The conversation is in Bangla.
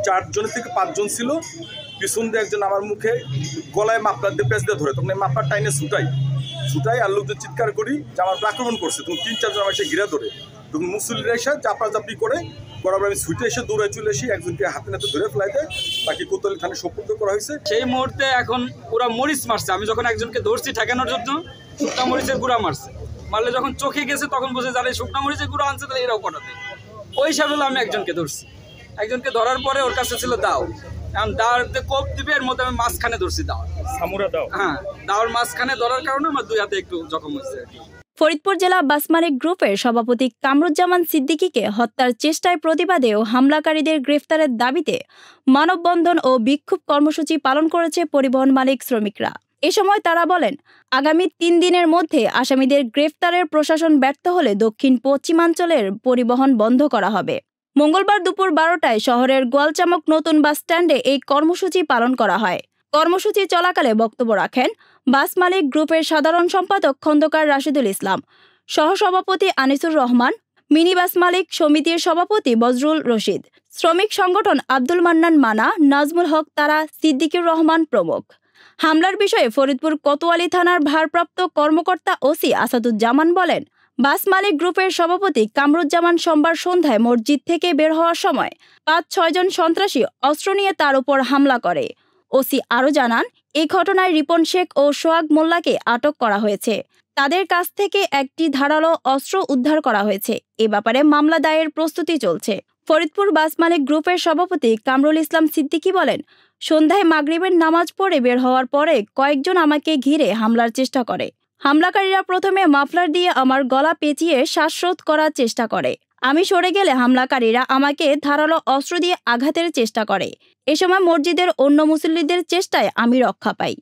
4 থেকে 5 জন ছিল। পিছন দিয়ে একজন আমার মুখে গলায় মাফলার দিয়ে পেঁচ দিয়ে ধরে, তখন এই মাফলার টাইনে ছুটাই আর লোকজন চিৎকার করি যে আমার আক্রমণ করছে। তখন 3-4 জন আমার এসে ঘিরে ধরে, তখন মুসল্লিরা এসে চাপড়াচাপড়ি করে বরাবর আমি ছুটে এসে দৌড়ে চলে এসে একজনকে হাতে নাতে ধরে ফেলাই দেয়। বাকি কোতোয়ালি থানায় সোপর্দ করা হয়েছে। সেই মুহূর্তে এখন ওরা মরিচ মারছে, আমি যখন একজনকে ধরছি ঠেকানোর জন্য শুকনা মরিচের গুঁড়া মারলে যখন চোখে গেছে তখন বুঝে যারা শুকনা মরিচের গুঁড়া আনছে তাহলে এরাও কটাতে ওই হিসাবে আমি একজনকে ধরছি। একজনকে ধরার পরে ওর কাছে ছিল দাও, এখন দাওয়ারতে কোপ দিবে, এর মধ্যে আমি মাঝখানে ধরছি হ্যাঁ, দাওয়ার মাঝখানে ধরার কারণে আমার 2 হাতে একটু জখম হয়েছে আর কি। ফরিদপুর জেলা বাস মালিক গ্রুপের সভাপতি কামরুজ্জামান সিদ্দিকীকে হত্যার চেষ্টায় প্রতিবাদে ও হামলাকারীদের গ্রেফতারের দাবিতে মানববন্ধন ও বিক্ষোভ কর্মসূচি পালন করেছে পরিবহন মালিক শ্রমিকরা। এ সময় তারা বলেন, আগামী 3 দিনের মধ্যে আসামিদের গ্রেফতারের প্রশাসন ব্যর্থ হলে দক্ষিণ পশ্চিমাঞ্চলের পরিবহন বন্ধ করা হবে। মঙ্গলবার দুপুর 12টায় শহরের গোয়ালচামক নতুন বাস স্ট্যান্ডে এই কর্মসূচি পালন করা হয়। কর্মসূচি চলাকালে বক্তব্য রাখেন বাস মালিক গ্রুপের সাধারণ সম্পাদক খন্দকার রাশিদুল ইসলাম, সহসভাপতি আনিসুর রহমান, মিনি বাস মালিক সমিতির সভাপতি বজরুল রশিদ, শ্রমিক সংগঠন আব্দুল মান্নান মানা, নাজমুল হক তারা, সিদ্দিকুর রহমান প্রমুখ। হামলার বিষয়ে ফরিদপুর কোতোয়ালি থানার ভারপ্রাপ্ত কর্মকর্তা ওসি আসাদুজ্জামান বলেন, বাস মালিক গ্রুপের সভাপতি কামরুজ্জামান সোমবার সন্ধ্যায় মসজিদ থেকে বের হওয়ার সময় 5-6 জন সন্ত্রাসী অস্ত্র নিয়ে তার উপর হামলা করে। ওসি আরও জানান, এই ঘটনায় রিপন শেখ ও সোহাগ মোল্লাকে আটক করা হয়েছে। তাদের কাছ থেকে একটি ধারালো অস্ত্র উদ্ধার করা হয়েছে। এ ব্যাপারে মামলা দায়ের প্রস্তুতি চলছে। ফরিদপুর বাস মালিক গ্রুপের সভাপতি কামরুল ইসলাম সিদ্দিকী বলেন, সন্ধ্যায় মাগরিবের নামাজ পড়ে বের হওয়ার পরে কয়েকজন আমাকে ঘিরে হামলার চেষ্টা করে। হামলাকারীরা প্রথমে মাফলার দিয়ে আমার গলা পেঁচিয়ে শ্বাসরোধ করার চেষ্টা করে। আমি সরে গেলে হামলাকারীরা আমাকে ধারালো অস্ত্র দিয়ে আঘাতের চেষ্টা করে। এ সময় মসজিদের অন্য মুসল্লিদের চেষ্টায় আমি রক্ষা পাই।